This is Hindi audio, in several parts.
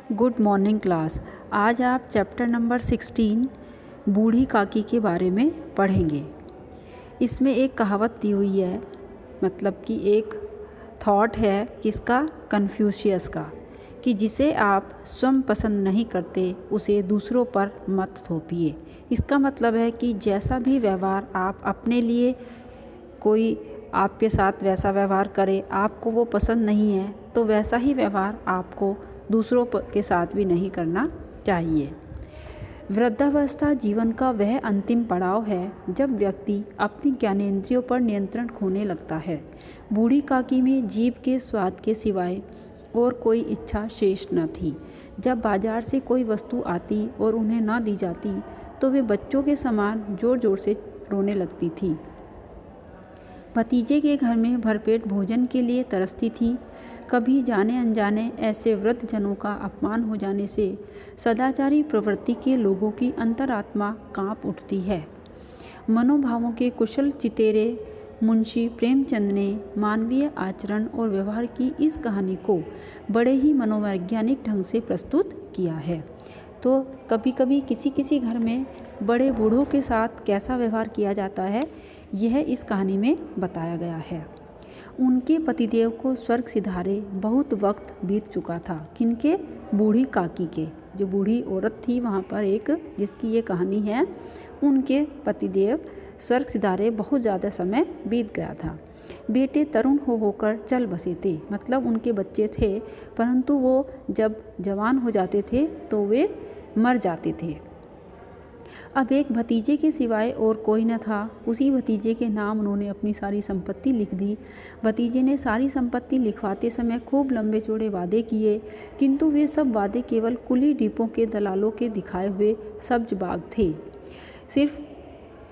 Good morning class. आज आप चैप्टर नंबर 16 बूढ़ी काकी के बारे में पढ़ेंगे। इसमें एक कहावत दी हुई है, मतलब कि एक थॉट है किसका, कन्फ्यूशियस का, कि जिसे आप स्वयं पसंद नहीं करते उसे दूसरों पर मत थोपिए। इसका मतलब है कि जैसा भी व्यवहार आप अपने लिए, कोई आपके साथ वैसा व्यवहार करे, आपको वो पसंद नहीं है, तो वैसा ही व्यवहार आपको दूसरों के साथ भी नहीं करना चाहिए। वृद्धावस्था जीवन का वह अंतिम पड़ाव है जब व्यक्ति अपनी ज्ञानेंद्रियों पर नियंत्रण खोने लगता है। बूढ़ी काकी में जीभ के स्वाद के सिवाय और कोई इच्छा शेष न थी। जब बाजार से कोई वस्तु आती और उन्हें न दी जाती तो वे बच्चों के समान जोर जोर से रोने लगती थी। भतीजे के घर में भरपेट भोजन के लिए तरसती थी। कभी जाने अनजाने ऐसे वृद्ध जनों का अपमान हो जाने से सदाचारी प्रवृत्ति के लोगों की अंतरात्मा कांप उठती है। मनोभावों के कुशल चितेरे मुंशी प्रेमचंद ने मानवीय आचरण और व्यवहार की इस कहानी को बड़े ही मनोवैज्ञानिक ढंग से प्रस्तुत किया है। तो कभी कभी किसी किसी घर में बड़े बूढ़ों के साथ कैसा व्यवहार किया जाता है, यह इस कहानी में बताया गया है। उनके पतिदेव को स्वर्ग सिधारे बहुत वक्त बीत चुका था। किनके? बूढ़ी काकी के। जो बूढ़ी औरत थी वहाँ पर एक, जिसकी ये कहानी है, उनके पतिदेव स्वर्ग सिधारे बहुत ज़्यादा समय बीत गया था। बेटे तरुण होकर चल बसे थे, मतलब उनके बच्चे थे, परंतु वो जब जवान हो जाते थे तो वे मर जाते थे। अब एक भतीजे के सिवाय और कोई न था। उसी भतीजे के नाम उन्होंने अपनी सारी संपत्ति लिख दी। भतीजे ने सारी संपत्ति लिखवाते समय खूब लंबे चौड़े वादे किए, किंतु वे सब वादे केवल कुली डिपों के दलालों के दिखाए हुए सब्ज बाग थे। सिर्फ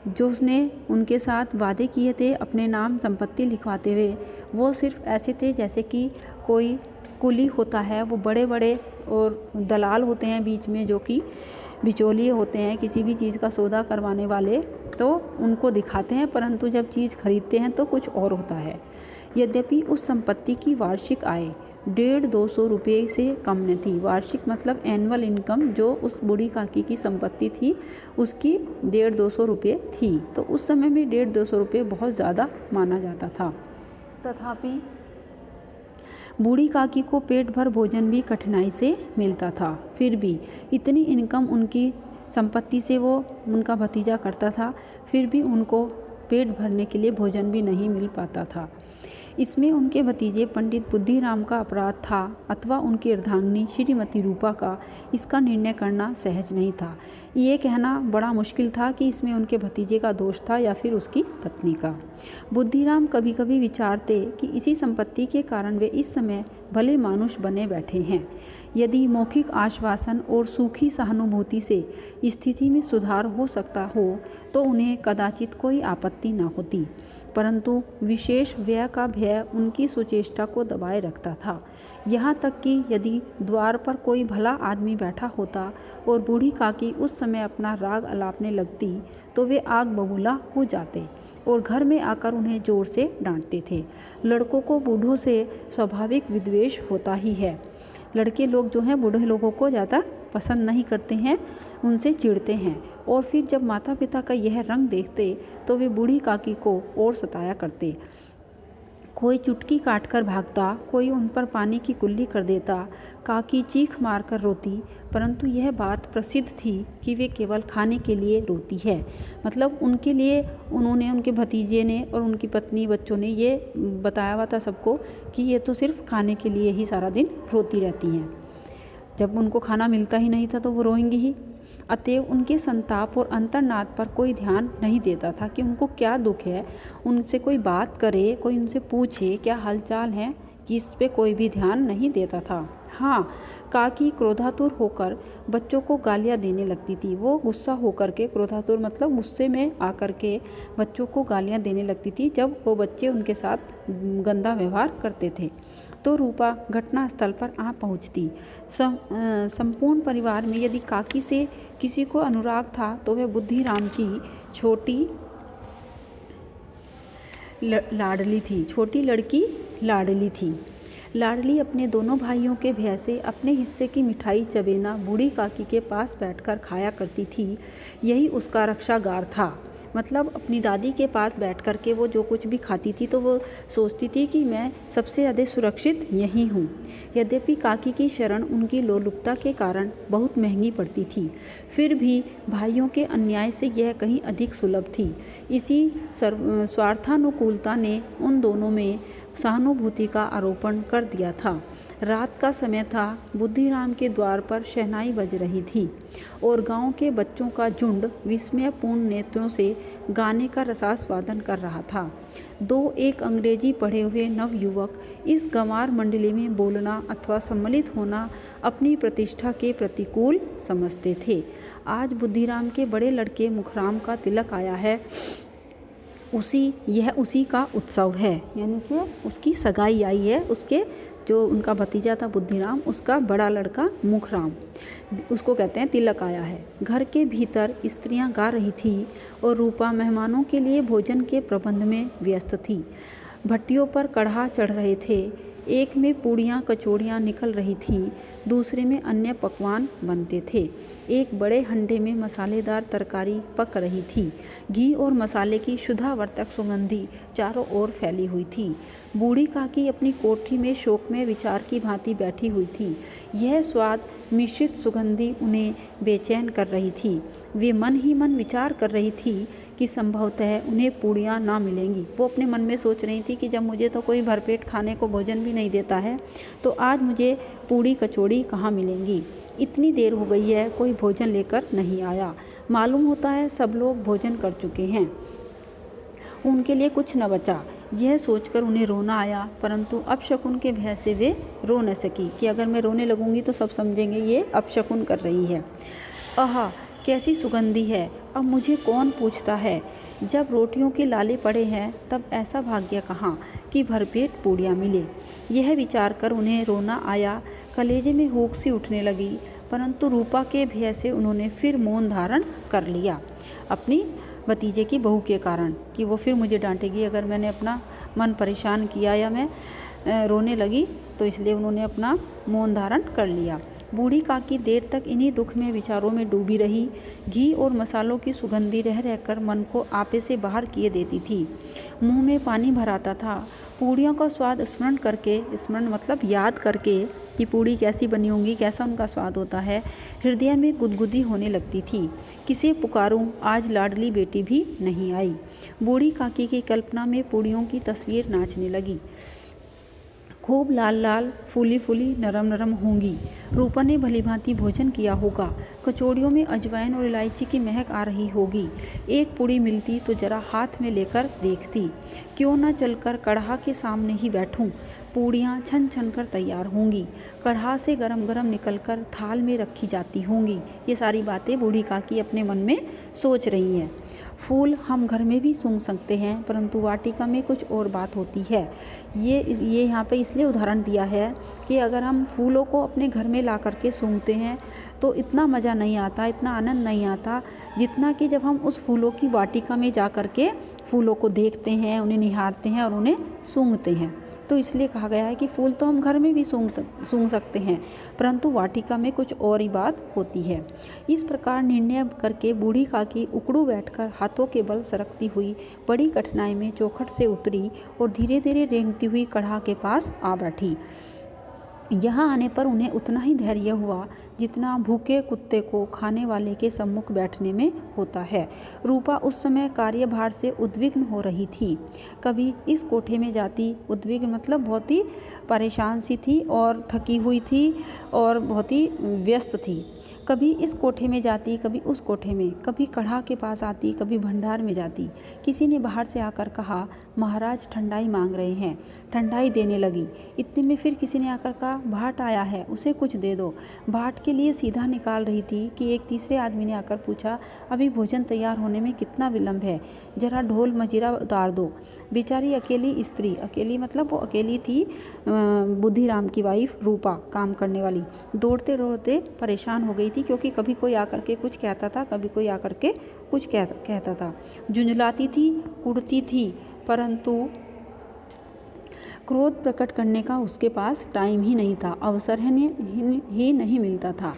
जो उसने उनके साथ वादे किए थे अपने नाम संपत्ति लिखवाते हुए, वो सिर्फ ऐसे थे जैसे कि कोई कुली होता है, वो बड़े बड़े और दलाल होते हैं बीच में, जो कि बिचौलिए होते हैं किसी भी चीज़ का सौदा करवाने वाले, तो उनको दिखाते हैं, परंतु जब चीज़ खरीदते हैं तो कुछ और होता है। यद्यपि उस संपत्ति की वार्षिक आय 150-200 रुपये से कम न थी। वार्षिक मतलब एनुअल इनकम जो उस बूढ़ी काकी की संपत्ति थी उसकी 150-200 रुपये थी। तो उस समय में 150-200 रुपये बहुत ज़्यादा माना जाता था। तथापि बूढ़ी काकी को पेट भर भोजन भी कठिनाई से मिलता था। फिर भी इतनी इनकम उनकी संपत्ति से वो उनका भतीजा करता था, फिर भी उनको पेट भरने के लिए भोजन भी नहीं मिल पाता था। इसमें उनके भतीजे पंडित बुद्धिराम का अपराध था अथवा उनकी अर्धांगिनी श्रीमती रूपा का, इसका निर्णय करना सहज नहीं था। ये कहना बड़ा मुश्किल था कि इसमें उनके भतीजे का दोष था या फिर उसकी पत्नी का। बुद्धिराम कभी कभी विचारते कि इसी संपत्ति के कारण वे इस समय भले मानुष बने बैठे हैं। यदि मौखिक आश्वासन और सूखी सहानुभूति से स्थिति में सुधार हो सकता हो तो उन्हें कदाचित कोई आपत्ति न होती, परंतु विशेष व्यय का भय उनकी सुचेष्टा को दबाए रखता था। यहाँ तक कि यदि द्वार पर कोई भला आदमी बैठा होता और बूढ़ी काकी उस समय अपना राग अलापने लगती तो वे आग बबूला हो जाते और घर में आकर उन्हें जोर से डांटते थे। लड़कों को बूढ़ों से स्वाभाविक विद्वेष होता ही है। लड़के लोग जो हैं बूढ़े लोगों को ज़्यादा पसंद नहीं करते हैं, उनसे चिढ़ते हैं, और फिर जब माता पिता का यह रंग देखते तो वे बूढ़ी काकी को और सताया करते। कोई चुटकी काटकर भागता, कोई उन पर पानी की कुल्ली कर देता। काकी चीख मारकर रोती, परंतु यह बात प्रसिद्ध थी कि वे केवल खाने के लिए रोती है। मतलब उनके लिए उन्होंने, उनके भतीजे ने और उनकी पत्नी बच्चों ने ये बताया हुआ था सबको कि ये तो सिर्फ खाने के लिए ही सारा दिन रोती रहती हैं। जब उनको खाना मिलता ही नहीं था तो वो रोएंगी ही। अतएव उनके संताप और अंतर्नाद पर कोई ध्यान नहीं देता था कि उनको क्या दुख है। उनसे कोई बात करे, कोई उनसे पूछे क्या हालचाल है, इस पे कोई भी ध्यान नहीं देता था। हाँ, काकी क्रोधातुर होकर बच्चों को गालियाँ देने लगती थी। वो गुस्सा होकर के, क्रोधातुर मतलब गुस्से में आकर के बच्चों को गालियाँ देने लगती थी जब वो बच्चे उनके साथ गंदा व्यवहार करते थे। तो रूपा घटनास्थल पर आ पहुँचती। संपूर्ण परिवार में यदि काकी से किसी को अनुराग था तो वह बुद्धिराम की छोटी लाडली थी, छोटी लड़की लाडली थी। लाडली अपने दोनों भाइयों के भय से अपने हिस्से की मिठाई चबेना बूढ़ी काकी के पास बैठकर खाया करती थी। यही उसका रक्षागार था। मतलब अपनी दादी के पास बैठ कर के वो जो कुछ भी खाती थी तो वो सोचती थी कि मैं सबसे ज़्यादा सुरक्षित यहीं हूँ। यद्यपि काकी की शरण उनकी लोलुपता के कारण बहुत महंगी पड़ती थी, फिर भी भाइयों के अन्याय से यह कहीं अधिक सुलभ थी। इसी स्वार्थानुकूलता ने उन दोनों में सहानुभूति का आरोपण कर दिया था। रात का समय था। बुद्धिराम के द्वार पर शहनाई बज रही थी और गांव के बच्चों का झुंड विस्मयपूर्ण नेत्रों से गाने का रसास्वादन कर रहा था। एक अंग्रेजी पढ़े हुए नवयुवक इस गंवार मंडली में बोलना अथवा सम्मिलित होना अपनी प्रतिष्ठा के प्रतिकूल समझते थे। आज बुद्धिराम के बड़े लड़के मुखराम का तिलक आया है, उसी का उत्सव है, यानी कि उसकी सगाई आई है। उसके जो उनका भतीजा था बुद्धिराम, उसका बड़ा लड़का मुखराम, उसको कहते हैं तिलक आया है। घर के भीतर स्त्रियां गा रही थी और रूपा मेहमानों के लिए भोजन के प्रबंध में व्यस्त थी। भट्टियों पर कढ़ा चढ़ रहे थे। एक में पूड़ियाँ कचौड़ियाँ निकल रही थी, दूसरे में अन्य पकवान बनते थे। एक बड़े हंडे में मसालेदार तरकारी पक रही थी। घी और मसाले की शुद्धावर्तक सुगंधी चारों ओर फैली हुई थी। बूढ़ी काकी अपनी कोठरी में शोक में विचार की भांति बैठी हुई थी। यह स्वाद मिश्रित सुगंधी उन्हें बेचैन कर रही थी। वे मन ही मन विचार कर रही थी कि संभवतः उन्हें पूड़ियाँ ना मिलेंगी। वो अपने मन में सोच रही थी कि जब मुझे तो कोई भरपेट खाने को भोजन भी नहीं देता है, तो आज मुझे पूड़ी कचौड़ी कहाँ मिलेंगी। इतनी देर हो गई है, कोई भोजन लेकर नहीं आया। मालूम होता है सब लोग भोजन कर चुके हैं, उनके लिए कुछ न बचा। यह सोचकर उन्हें रोना आया, परंतु अपशकुन के भय से वे रो न सकी कि अगर मैं रोने लगूंगी तो सब समझेंगे ये अपशकुन कर रही है। आहा, कैसी सुगंधी है, अब मुझे कौन पूछता है। जब रोटियों के लाले पड़े हैं तब ऐसा भाग्य कहाँ कि भरपेट पूड़ियाँ मिले। यह विचार कर उन्हें रोना आया। कलेजे में हुक सी उठने लगी, परंतु रूपा के भय से उन्होंने फिर मौन धारण कर लिया, अपनी भतीजे की बहू के कारण, कि वो फिर मुझे डांटेगी अगर मैंने अपना मन परेशान किया या मैं रोने लगी, तो इसलिए उन्होंने अपना मौन धारण कर लिया। बूढ़ी काकी देर तक इन्हीं दुख में विचारों में डूबी रही। घी और मसालों की सुगंधी रह रहकर मन को आपे से बाहर किए देती थी। मुंह में पानी भर आता था। पूड़ियों का स्वाद स्मरण मतलब याद करके कि पूड़ी कैसी बनी होंगी, कैसा उनका स्वाद होता है, हृदय में गुदगुदी होने लगती थी। किसे पुकारूं, आज लाडली बेटी भी नहीं आई। बूढ़ी काकी की कल्पना में पूड़ियों की तस्वीर नाचने लगी। खूब लाल लाल, फूली फूली, नरम नरम होंगी। रूपा ने भलीभांति भोजन किया होगा। कचौड़ियों में अजवाइन और इलायची की महक आ रही होगी। एक पूड़ी मिलती तो जरा हाथ में लेकर देखती। क्यों न चलकर कढ़ा के सामने ही बैठूं। पूड़ियाँ छन छन कर तैयार होंगी, कढ़ा से गरम गरम निकलकर थाल में रखी जाती होंगी। ये सारी बातें बूढ़ी काकी अपने मन में सोच रही हैं। फूल हम घर में भी सूंघ सकते हैं, परंतु वाटिका में कुछ और बात होती है। ये यहाँ पे इसलिए उदाहरण दिया है कि अगर हम फूलों को अपने घर में ला करके सूंघते हैं तो इतना मज़ा नहीं आता, इतना आनंद नहीं आता, जितना कि जब हम उस फूलों की वाटिका में जा कर के फूलों को देखते हैं, उन्हें निहारते हैं और उन्हें सूंघते हैं। तो इसलिए कहा गया है कि फूल तो हम घर में भी सूंघ सकते हैं, परंतु वाटिका में कुछ और ही बात होती है। इस प्रकार निर्णय करके बूढ़ी काकी उकड़ू बैठकर हाथों के बल सरकती हुई बड़ी कठिनाई में चौखट से उतरी और धीरे धीरे रेंगती हुई कढ़ा के पास आ बैठी। यहाँ आने पर उन्हें उतना ही धैर्य हुआ जितना भूखे कुत्ते को खाने वाले के सम्मुख बैठने में होता है। रूपा उस समय कार्यभार से उद्विग्न हो रही थी। कभी इस कोठे में जाती, उद्विग्न मतलब बहुत ही परेशान सी थी और थकी हुई थी और बहुत ही व्यस्त थी। कभी इस कोठे में जाती, कभी उस कोठे में, कभी कढ़ा के पास आती, कभी भंडार में जाती। किसी ने बाहर से आकर कहा, महाराज ठंडाई मांग रहे हैं। ठंडाई देने लगी। इतने में फिर किसी ने आकर कहा, भाट आया है, उसे कुछ दे दो। भाट के लिए सीधा निकाल रही थी कि एक तीसरे आदमी ने आकर पूछा, अभी भोजन तैयार होने में कितना विलंब है, जरा ढोल मजीरा उतार दो। बेचारी अकेली स्त्री, अकेली मतलब वो अकेली थी, बुद्धिराम की वाइफ रूपा, काम करने वाली, दौड़ते दौड़ते परेशान हो गई थी, क्योंकि कभी कोई आकर के कुछ कहता था, कभी कोई आकर के कुछ कहता था। झुंझलाती थी, कुड़ती थी, परंतु क्रोध प्रकट करने का उसके पास टाइम ही नहीं था, अवसर ही नहीं मिलता था।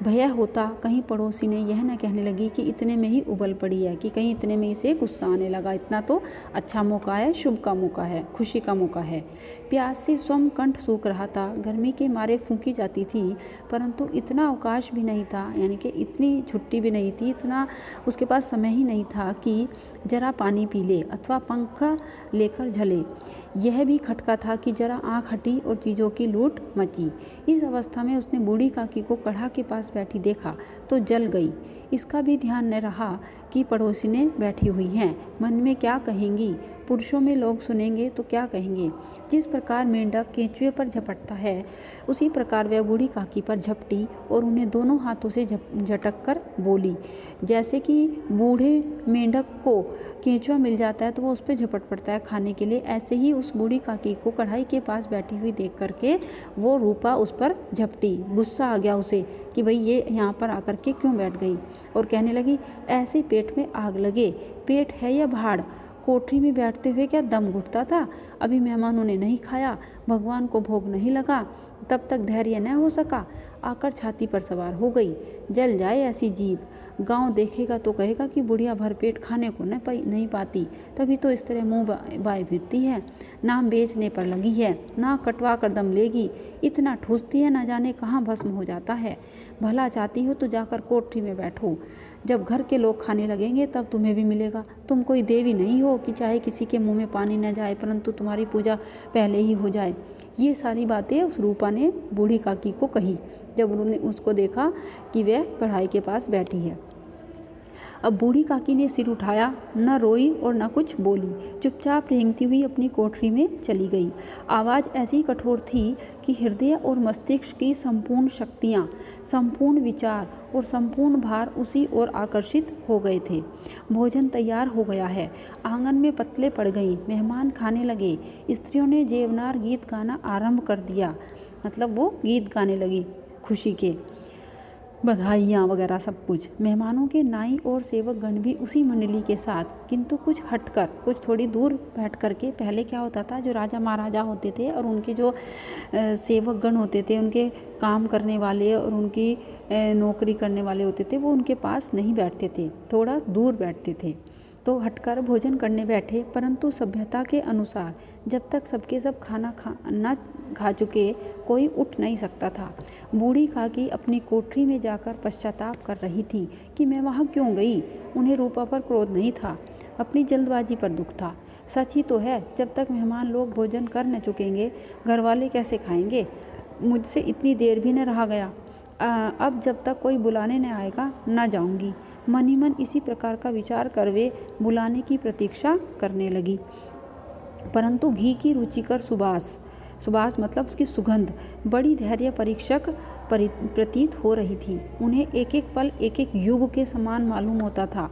भय होता कहीं पड़ोसी ने यह न कहने लगी कि इतने में ही उबल पड़ी है, कि कहीं इतने में इसे गुस्सा आने लगा, इतना तो अच्छा मौका है, शुभ का मौका है, खुशी का मौका है। प्यास से स्वयं कंठ सूख रहा था, गर्मी के मारे फूंकी जाती थी, परंतु इतना अवकाश भी नहीं था, यानी कि इतनी छुट्टी भी नहीं थी, इतना उसके पास समय ही नहीं था कि जरा पानी पी ले अथवा पंखा लेकर झले। यह भी खटका था कि जरा आँख हटी और चीज़ों की लूट मची। इस अवस्था में उसने बूढ़ी काकी को कढ़ा के पास बैठी देखा तो जल गई। इसका भी ध्यान न रहा कि पड़ोसिनें बैठी हुई हैं, मन में क्या कहेंगी, पुरुषों में लोग सुनेंगे तो क्या कहेंगे। जिस प्रकार मेंढक केंचुए पर झपटता है, उसी प्रकार वह बूढ़ी काकी पर झपटी और उन्हें दोनों हाथों से झटक कर बोली। जैसे कि बूढ़े मेंढक को केंचुआ मिल जाता है तो वो उस पर झपट पड़ता है खाने के लिए, ऐसे ही उस बूढ़ी काकी को कढ़ाई के पास बैठी हुई देख करके वो रूपा उस पर झपटी। गुस्सा आ गया उसे कि भाई ये यहाँ पर आकर के क्यों बैठ गई, और कहने लगी ऐसे पेट में आग लगे, पेट है या भाड़, कोठरी में बैठते हुए क्या दम घुटता था, अभी मेहमानों ने नहीं खाया, भगवान को भोग नहीं लगा, तब तक धैर्य न हो सका, आकर छाती पर सवार हो गई। जल जाए ऐसी जीभ, गांव देखेगा तो कहेगा कि बुढ़िया भर पेट खाने को नहीं पाती, तभी तो इस तरह मुंह बाए फिरती है, नाम बेचने पर लगी है, ना कटवा कर दम लेगी, इतना ठूसती है, ना जाने कहाँ भस्म हो जाता है। भला चाहती हो तो जाकर कोठरी में बैठो, जब घर के लोग खाने लगेंगे तब तुम्हें भी मिलेगा। तुम कोई देवी नहीं हो कि चाहे किसी के मुंह में पानी न जाए, परंतु तुम्हारी पूजा पहले ही हो जाए। ये सारी बातें उस रूपा ने बूढ़ी काकी को कही जब उन्होंने उसको देखा कि वह कढ़ाई के पास बैठी है। अब बूढ़ी काकी ने सिर उठाया, न रोई और न कुछ बोली, चुपचाप रेंगती हुई अपनी कोठरी में चली गई। आवाज़ ऐसी कठोर थी कि हृदय और मस्तिष्क की संपूर्ण शक्तियाँ, संपूर्ण विचार और संपूर्ण भार उसी ओर आकर्षित हो गए थे। भोजन तैयार हो गया है, आंगन में पत्तलें पड़ गईं, मेहमान खाने लगे, स्त्रियों ने जेवनार गीत गाना आरंभ कर दिया, मतलब वो गीत गाने लगी खुशी के, बधाइयाँ वगैरह सब कुछ। मेहमानों के नाई और सेवक गण भी उसी मंडली के साथ, किंतु कुछ हटकर, कुछ थोड़ी दूर बैठ कर के। पहले क्या होता था, जो राजा महाराजा होते थे और उनके जो सेवक गण होते थे, उनके काम करने वाले और उनकी नौकरी करने वाले होते थे, वो उनके पास नहीं बैठते थे, थोड़ा दूर बैठते थे, तो हटकर भोजन करने बैठे। परंतु सभ्यता के अनुसार जब तक सबके सब खाना न खा चुके कोई उठ नहीं सकता था। बूढ़ी काकी अपनी कोठरी में जाकर पश्चाताप कर रही थी कि मैं वहाँ क्यों गई। उन्हें रूपा पर क्रोध नहीं था, अपनी जल्दबाजी पर दुख था। सच ही तो है, जब तक मेहमान लोग भोजन कर न चुकेंगे घर वाले कैसे खाएंगे। मुझसे इतनी देर भी न रहा गया, अब जब तक कोई बुलाने न आएगा न जाऊंगी। मन ही मन इसी प्रकार का विचार कर वे बुलाने की प्रतीक्षा करने लगी। परंतु घी की रुचिकर सुबास मतलब उसकी सुगंध बड़ी धैर्य परीक्षक प्रतीत हो रही थी। उन्हें एक एक पल एक एक युग के समान मालूम होता था।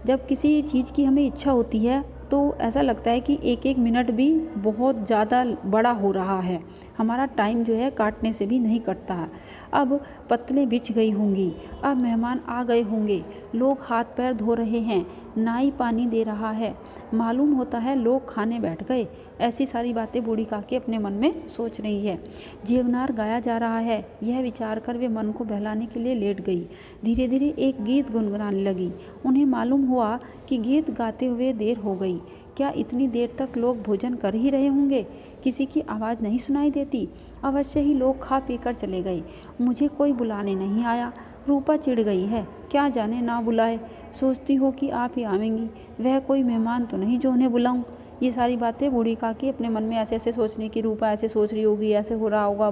जब किसी चीज़ की हमें इच्छा होती है तो ऐसा लगता है कि एक एक मिनट भी बहुत ज़्यादा बड़ा हो रहा है, हमारा टाइम जो है काटने से भी नहीं कटता है। अब पत्तलें बिछ गई होंगी, अब मेहमान आ गए होंगे, लोग हाथ पैर धो रहे हैं, नाई पानी दे रहा है, मालूम होता है लोग खाने बैठ गए। ऐसी सारी बातें बूढ़ी काकी अपने मन में सोच रही है। जेवनार गाया जा रहा है, यह विचार कर वे मन को बहलाने के लिए लेट गई। धीरे धीरे एक गीत गुनगुनाने लगी। उन्हें मालूम हुआ कि गीत गाते हुए देर हो गई। क्या इतनी देर तक लोग भोजन कर ही रहे होंगे, किसी की आवाज़ नहीं सुनाई देती। अवश्य ही लोग खा पी कर चले गए, मुझे कोई बुलाने नहीं आया। रूपा चिढ़ गई है, क्या जाने ना बुलाए, सोचती हो कि आप ही आवेंगी, वह कोई मेहमान तो नहीं जो उन्हें बुलाऊं। ये सारी बातें बूढ़ी काकी अपने मन में ऐसे ऐसे सोचने की, रूपा ऐसे सोच रही होगी, ऐसे हो रहा होगा,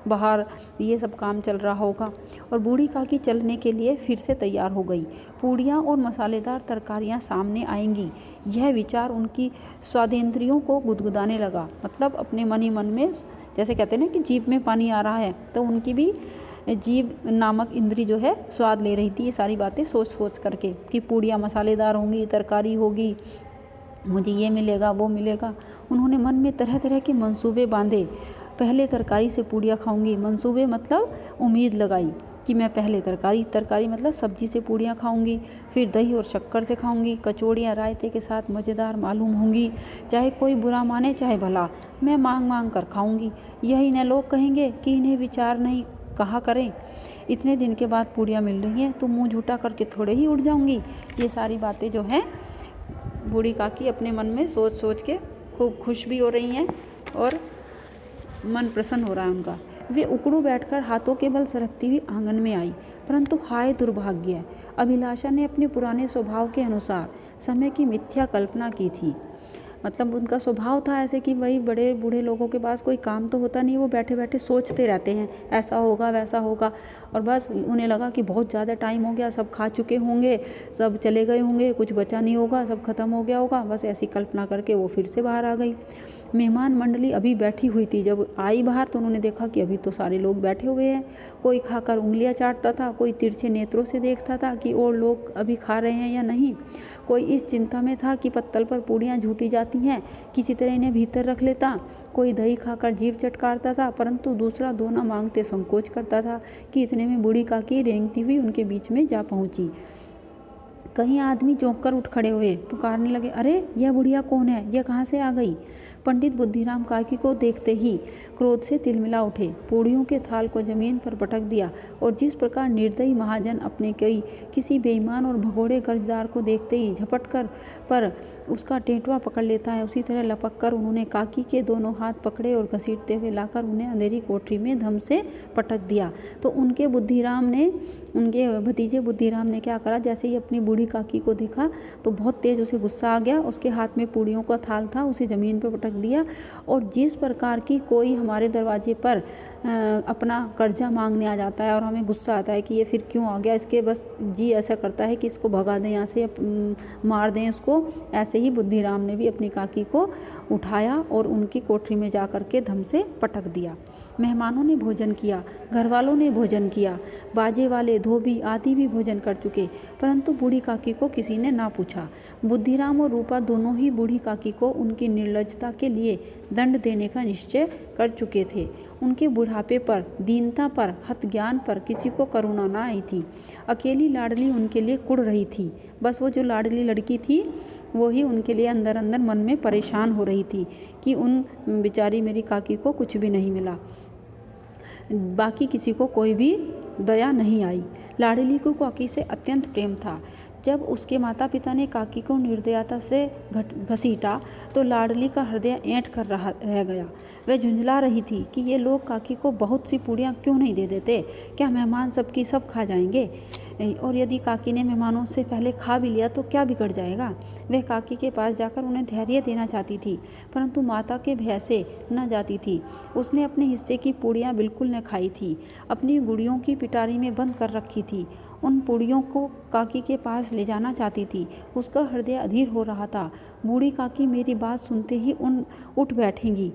बाहर ये सब काम चल रहा होगा। और बूढ़ी काकी चलने के लिए फिर से तैयार हो गई। पूड़ियाँ और मसालेदार तरकारियाँ सामने आएंगी, यह विचार उनकी स्वादेंद्रियों को गुदगुदाने लगा। मतलब अपने मन ही मन में, जैसे कहते हैं ना कि जीभ में पानी आ रहा है, तो उनकी भी जीभ नामक इंद्री जो है स्वाद ले रही थी ये सारी बातें सोच सोच करके, कि पूड़ियाँ मसालेदार होंगी, तरकारी होगी, मुझे ये मिलेगा वो मिलेगा। उन्होंने मन में तरह तरह के मंसूबे बांधे। पहले तरकारी से पूड़ियाँ खाऊंगी, मंसूबे मतलब उम्मीद लगाई कि मैं पहले तरकारी मतलब सब्जी से पूड़ियाँ खाऊंगी, फिर दही और शक्कर से खाऊंगी। कचौड़ियाँ रायते के साथ मज़ेदार मालूम होंगी। चाहे कोई बुरा माने चाहे भला, मैं मांग मांग कर खाऊंगी। यही न लोग कहेंगे कि इन्हें विचार नहीं कहा करें। इतने दिन के बाद पूड़ियाँ मिल रही हैं तो मुंह झूठा करके थोड़े ही उठ जाऊंगी। ये सारी बातें जो हैं बूढ़ी काकी अपने मन में सोच सोच के खूब खुश भी हो रही हैं और मन प्रसन्न हो रहा है उनका। वे उकड़ू बैठकर हाथों के बल सरकती हुई आंगन में आई। परंतु हाय दुर्भाग्य, अभिलाषा ने अपने पुराने स्वभाव के अनुसार समय की मिथ्या कल्पना की थी। मतलब उनका स्वभाव था ऐसे कि वही बड़े बूढ़े लोगों के पास कोई काम तो होता नहीं, वो बैठे बैठे सोचते रहते हैं ऐसा होगा वैसा होगा। और बस उन्हें लगा कि बहुत ज़्यादा टाइम हो गया, सब खा चुके होंगे, सब चले गए होंगे, कुछ बचा नहीं होगा, सब खत्म हो गया होगा। बस ऐसी कल्पना करके वो फिर से बाहर आ गई। मेहमान मंडली अभी बैठी हुई थी। जब आई बाहर तो उन्होंने देखा कि अभी तो सारे लोग बैठे हुए हैं। कोई खाकर उंगलियां चाटता था, कोई तिरछे नेत्रों से देखता था कि और लोग अभी खा रहे हैं या नहीं। कोई इस चिंता में था कि पत्तल पर पूड़ियाँ झूठी जाती हैं, किसी तरह इन्हें भीतर रख लेता। कोई दही खाकर जीभ चटकारता था, परंतु दूसरा दोना मांगते संकोच करता था कि इतने में बूढ़ी काकी रेंगती हुई उनके बीच में जा पहुंची। कई आदमी चौंक कर उठ खड़े हुए, पुकारने लगे, अरे यह बुढ़िया कौन है, यह कहाँ से आ गई। पंडित बुद्धिराम काकी को देखते ही क्रोध से तिलमिला उठे, पूड़ियों के थाल को जमीन पर पटक दिया और जिस प्रकार निर्दयी महाजन अपने किसी बेईमान और भगोड़े कर्जदार को देखते ही झपट कर पर उसका टेंटुआ पकड़ लेता है, उसी तरह लपक कर उन्होंने काकी के दोनों हाथ पकड़े और घसीटते हुए लाकर उन्हें अंधेरी कोठरी में धम से पटक दिया। तो उनके भतीजे बुद्धिराम ने क्या करा, जैसे ही अपनी बूढ़ी काकी को देखा तो बहुत तेज उसे गुस्सा आ गया। उसके हाथ में पूड़ियों का थाल था, उसे ज़मीन पर पटक दिया। और जिस प्रकार की कोई हमारे दरवाजे पर अपना कर्जा मांगने आ जाता है और हमें गुस्सा आता है कि ये फिर क्यों आ गया, इसके बस जी ऐसा करता है कि इसको भगा दें यहाँ से, मार दें इसको। ऐसे ही बुद्धिराम ने भी अपनी काकी को उठाया और उनकी कोठरी में जा कर के धम से पटक दिया। मेहमानों ने भोजन किया, घर वालों ने भोजन किया, बाजे वाले धोबी आदि भी भोजन कर चुके, परंतु बूढ़ी काकी को किसी ने ना पूछा। बुद्धिराम और रूपा दोनों ही बूढ़ी काकी को उनकी निर्लजता के लिए दंड देने का निश्चय कर चुके थे। उनके बुढ़ापे पर, दीनता पर, हतज्ञान पर किसी को करुणा ना आई थी। अकेली लाडली उनके लिए कुढ़ रही थी। बस वो जो लाडली लड़की थी वो ही उनके लिए अंदर अंदर मन में परेशान हो रही थी कि उन बेचारी मेरी काकी को कुछ भी नहीं मिला। बाकी किसी को कोई भी दया नहीं आई। लाडली को काकी से अत्यंत प्रेम था। जब उसके माता पिता ने काकी को निर्दयता से घसीटा तो लाडली का हृदय ऐंठ कर रह गया। वह झुंझला रही थी कि ये लोग काकी को बहुत सी पूड़ियाँ क्यों नहीं दे देते, क्या मेहमान सबकी सब खा जाएंगे। और यदि काकी ने मेहमानों से पहले खा भी लिया तो क्या बिगड़ जाएगा। वह काकी के पास जाकर उन्हें धैर्य देना चाहती थी, परंतु माता के भय से न जाती थी। उसने अपने हिस्से की पूड़ियाँ बिल्कुल न खाई थी, अपनी गुड़ियों की पिटारी में बंद कर रखी थी। उन पूड़ियों को काकी के पास ले जाना चाहती थी। उसका हृदय अधीर हो रहा था। बूढ़ी काकी मेरी बात सुनते ही उठ बैठेंगी,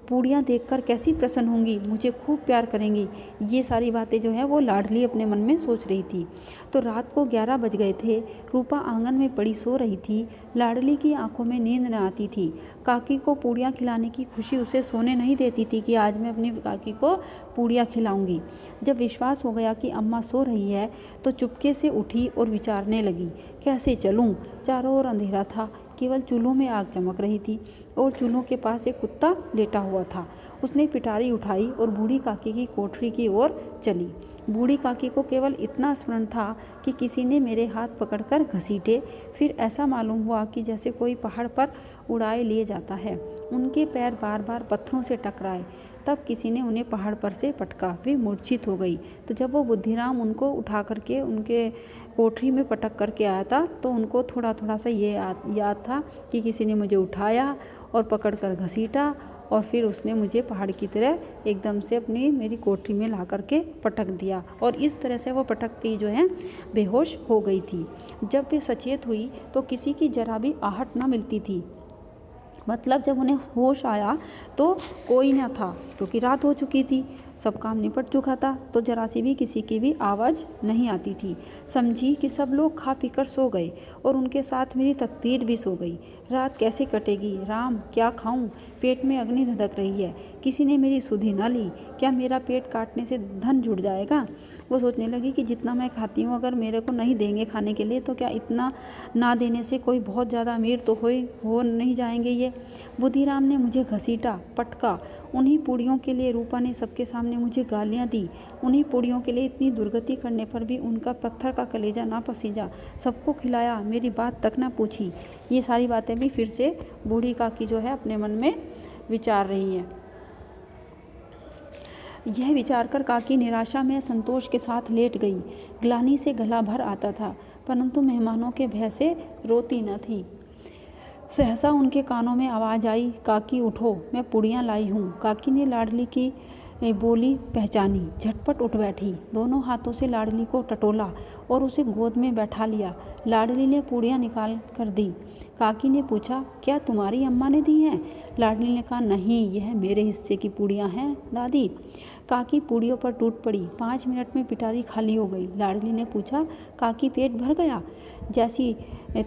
पूड़ियाँ देखकर कैसी प्रसन्न होंगी, मुझे खूब प्यार करेंगी। ये सारी बातें जो है वो लाडली अपने मन में सोच रही थी। तो रात को 11 बज गए थे। रूपा आंगन में पड़ी सो रही थी। लाडली की आंखों में नींद न आती थी। काकी को पूड़ियाँ खिलाने की खुशी उसे सोने नहीं देती थी कि आज मैं अपनी काकी को पूड़ियाँ खिलाऊंगी। जब विश्वास हो गया कि अम्मा सो रही है तो चुपके से उठी और विचारने लगी, कैसे चलूं। चारों ओर अंधेरा था, केवल चूल्हों में आग चमक रही थी और चूल्हों के पास एक कुत्ता लेटा हुआ था। उसने पिटारी उठाई और बूढ़ी काकी की कोठरी की ओर चली। बूढ़ी काकी को केवल इतना स्मरण था कि किसी ने मेरे हाथ पकड़कर घसीटे। फिर ऐसा मालूम हुआ कि जैसे कोई पहाड़ पर उड़ाए लिए जाता है। उनके पैर बार बार पत्थरों से टकराए। तब किसी ने उन्हें पहाड़ पर से पटका, वे मूर्छित हो गई। तो जब वो बुद्धिराम उनको उठा करके उनके कोठरी में पटक करके आया था तो उनको थोड़ा थोड़ा सा ये याद था कि किसी ने मुझे उठाया और पकड़ कर घसीटा और फिर उसने मुझे पहाड़ की तरह एकदम से मेरी कोठरी में ला करके पटक दिया। और इस तरह से वो पटकती जो है बेहोश हो गई थी। जब वे सचेत हुई तो किसी की जरा भी आहट न मिलती थी। मतलब जब उन्हें होश आया तो कोई न था, क्योंकि रात हो चुकी थी, सब काम निपट चुका था। तो जरा सी भी किसी की भी आवाज़ नहीं आती थी। समझी कि सब लोग खा पीकर सो गए और उनके साथ मेरी तकदीर भी सो गई। रात कैसे कटेगी राम, क्या खाऊं? पेट में अग्नि धधक रही है। किसी ने मेरी सुधि ना ली। क्या मेरा पेट काटने से धन जुट जाएगा? वो सोचने लगी कि जितना मैं खाती हूँ अगर मेरे को नहीं देंगे खाने के लिए तो क्या इतना ना देने से कोई बहुत ज़्यादा अमीर तो हो नहीं जाएंगे ये। बुद्धिराम ने मुझे घसीटा, पटका। उन्हीं पूड़ियों के लिए रूपा ने सबके सामने मुझे गालियाँ दी। उन्हीं पूड़ियों के लिए इतनी दुर्गति करने पर भी उनका पत्थर का कलेजा ना पसीजा। सबको खिलाया, मेरी बात तक ना पूछी। ये सारी बातें भी फिर से बूढ़ी काकी जो है अपने मन में विचार रही है। यह विचार कर काकी निराशा में संतोष के साथ लेट गई। ग्लानि से गला भर आता था, परंतु मेहमानों के भय से रोती न थी। सहसा उनके कानों में आवाज़ आई, काकी उठो, मैं पुड़ियाँ लाई हूँ। काकी ने लाडली की बोली पहचानी, झटपट उठ बैठी, दोनों हाथों से लाडली को टटोला और उसे गोद में बैठा लिया। लाडली ने पूड़ियाँ निकाल कर दी। काकी ने पूछा, क्या तुम्हारी अम्मा ने दी हैं? लाडली ने कहा, नहीं, यह मेरे हिस्से की पूड़ियाँ हैं दादी। काकी पूड़ियों पर टूट पड़ी। 5 मिनट में पिटारी खाली हो गई। लाडली ने पूछा, काकी पेट भर गया? जैसी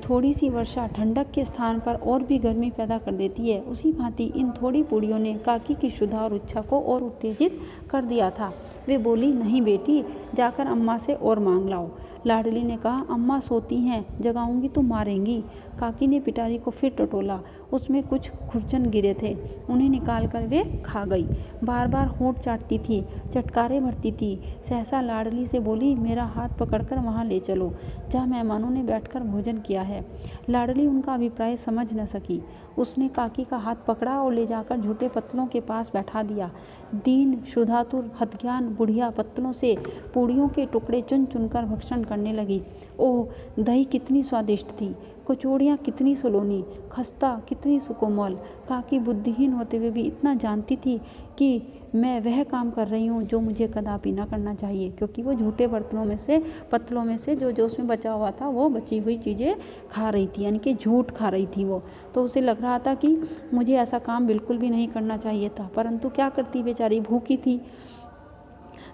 थोड़ी सी वर्षा ठंडक के स्थान पर और भी गर्मी पैदा कर देती है, उसी भांति इन थोड़ी पूड़ियों ने काकी की क्षुधा और इच्छा को और उत्तेजित कर दिया था। वे बोली, नहीं बेटी, जाकर अम्मा से और मांग लाओ। लाडली ने कहा, अम्मा सोती हैं, जगाऊंगी तो मारेंगी। काकी ने पिटारी को फिर टटोला। उसमें कुछ खुरचन गिरे थे, उन्हें निकाल कर वे खा गई। बार बार होंठ चाटती थी, चटकारे भरती थी। सहसा लाडली से बोली, मेरा हाथ पकड़कर वहाँ ले चलो जहाँ मेहमानों ने बैठकर भोजन किया है। लाडली उनका अभिप्राय समझ न सकी। उसने काकी का हाथ पकड़ा और ले जाकर झूठे पत्तलों के पास बैठा दिया। दीन, क्षुधातुर, हतज्ञान बुढ़िया पत्तलों से पूड़ियों के टुकड़े चुन चुनकर भक्षण करने लगी। ओह, दही कितनी स्वादिष्ट थी, कचौड़ियाँ कितनी सलोनी, खस्ता कितनी सुकोमल। काकी बुद्धिहीन होते हुए भी इतना जानती थी कि मैं वह काम कर रही हूँ जो मुझे कदापि ना करना चाहिए, क्योंकि वो झूठे पत्तलों में से जो उसमें बचा हुआ था वो बची हुई चीज़ें खा रही थी, यानी कि झूठ खा रही थी वो। तो उसे लग रहा था कि मुझे ऐसा काम बिल्कुल भी नहीं करना चाहिए था, परंतु क्या करती, बेचारी भूखी थी।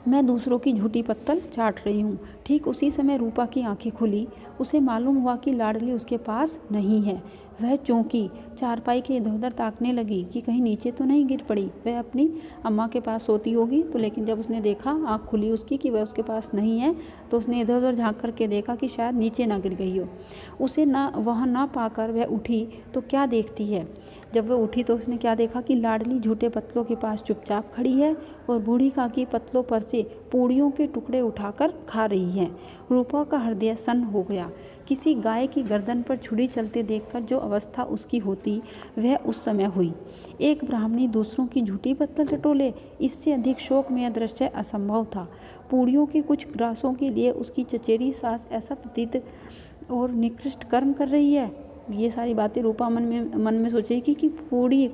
मैं दूसरों की झूठी पत्तल चाट रही हूँ। ठीक उसी समय रूपा की आंखें खुली। उसे मालूम हुआ कि लाडली उसके पास नहीं है। वह चौंकी, चारपाई के इधर उधर ताकने लगी कि कहीं नीचे तो नहीं गिर पड़ी। वह अपनी अम्मा के पास सोती होगी तो, लेकिन जब उसने देखा आँख खुली उसकी कि वह उसके पास नहीं है, तो उसने इधर उधर झाँक करके देखा कि शायद नीचे ना गिर गई हो। उसे वहाँ ना पाकर वह उठी तो क्या देखती है। जब वह उठी तो उसने क्या देखा कि लाडली झूठे पत्तलों के पास चुपचाप खड़ी है और बूढ़ी काकी पत्तलों पर से पूड़ियों के टुकड़े उठाकर खा रही है। रूपा का हृदय सन्न हो गया। किसी गाय की गर्दन पर छुरी चलते देखकर जो अवस्था उसकी होती वह उस समय हुई। एक ब्राह्मणी दूसरों की झूठी पत्तल टटोले, इससे अधिक शोकमय दृश्य असंभव था। पूड़ियों के कुछ ग्रासों के लिए उसकी चचेरी सास ऐसा प्रतीत और निकृष्ट कर्म कर रही है। ये सारी बातें रूपा मन में सोचेगी कि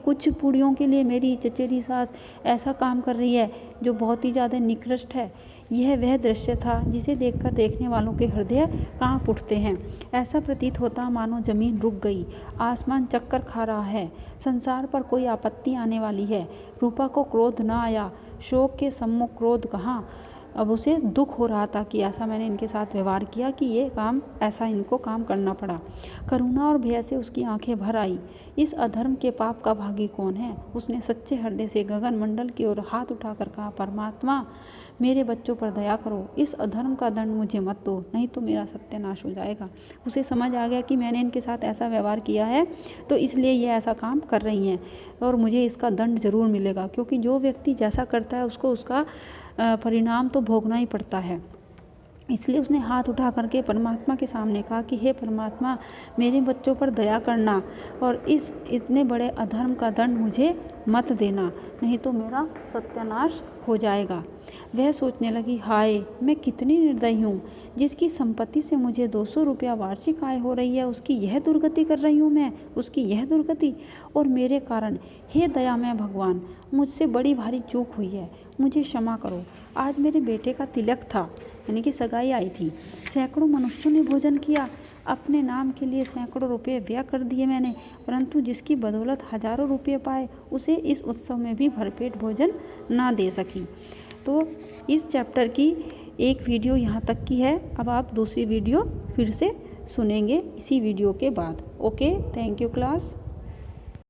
कुछ पूड़ियों के लिए मेरी चचेरी सास ऐसा काम कर रही है जो बहुत ही ज़्यादा निकृष्ट है। यह वह दृश्य था जिसे देखकर देखने वालों के हृदय कांप उठते हैं। ऐसा प्रतीत होता मानो जमीन रुक गई, आसमान चक्कर खा रहा है, संसार पर कोई आपत्ति आने वाली है। रूपा को क्रोध न आया, शोक के सम्मुख क्रोध कहाँ। अब उसे दुख हो रहा था कि ऐसा मैंने इनके साथ व्यवहार किया कि ये काम ऐसा इनको काम करना पड़ा। करुणा और भय से उसकी आंखें भर आई। इस अधर्म के पाप का भागी कौन है? उसने सच्चे हृदय से गगन मंडल की ओर हाथ उठाकर कहा, परमात्मा, मेरे बच्चों पर दया करो, इस अधर्म का दंड मुझे मत दो, नहीं तो मेरा सत्यानाश हो जाएगा। उसे समझ आ गया कि मैंने इनके साथ ऐसा व्यवहार किया है तो इसलिए ये ऐसा काम कर रही हैं और मुझे इसका दंड जरूर मिलेगा, क्योंकि जो व्यक्ति जैसा करता है उसको उसका परिणाम तो भोगना ही पड़ता है। इसलिए उसने हाथ उठा करके परमात्मा के सामने कहा कि हे परमात्मा, मेरे बच्चों पर दया करना और इस इतने बड़े अधर्म का दंड मुझे मत देना, नहीं तो मेरा सत्यानाश हो जाएगा। वह सोचने लगी, हाय, मैं कितनी निर्दयी हूँ। जिसकी संपत्ति से मुझे 200 रुपया वार्षिक आय हो रही है उसकी यह दुर्गति कर रही हूँ मैं, उसकी यह दुर्गति, और मेरे कारण। हे दयामय भगवान, मुझसे बड़ी भारी चूक हुई है, मुझे क्षमा करो। आज मेरे बेटे का तिलक था, यानी कि सगाई आई थी। सैकड़ों मनुष्यों ने भोजन किया, अपने नाम के लिए सैकड़ों रुपये व्यय कर दिए मैंने, परंतु जिसकी बदौलत हजारों रुपये पाए उसे इस उत्सव में भी भरपेट भोजन ना दे सकी। तो इस चैप्टर की एक वीडियो यहाँ तक की है। अब आप दूसरी वीडियो फिर से सुनेंगे इसी वीडियो के बाद। Okay, thank you class.